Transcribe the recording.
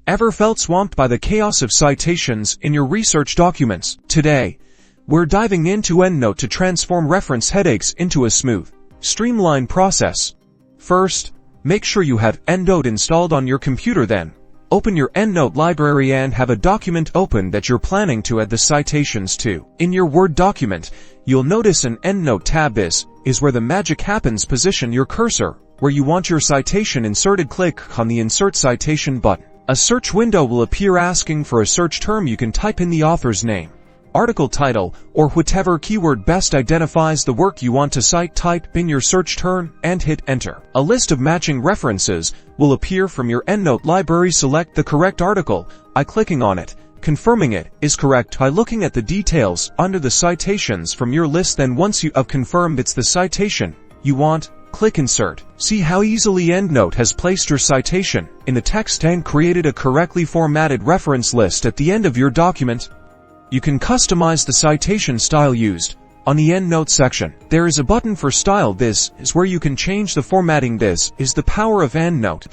Ever felt swamped by the chaos of citations in your research documents? Today, we're diving into Endnote to transform reference headaches into a smooth, streamlined process. First, make sure you have Endnote installed on your computer. Then, open your Endnote library and have a document open that you're planning to add the citations to. In your Word document, you'll notice an Endnote tab. This is where the magic happens. Position your cursor where you want your citation inserted. Click on the Insert Citation button. A search window will appear asking for a search term. You can type in the author's name, article title, or whatever keyword best identifies the work you want to cite. Type in your search term and hit enter. A list of matching references will appear from your Endnote library. Select the correct article by clicking on it, confirming it is correct by looking at the details under the citations from your list. Then once you have confirmed it's the citation you want, click Insert. See how easily Endnote has placed your citation in the text and created a correctly formatted reference list at the end of your document. You can customize the citation style used on the Endnote section. There is a button for style. This is where you can change the formatting. This is the power of Endnote.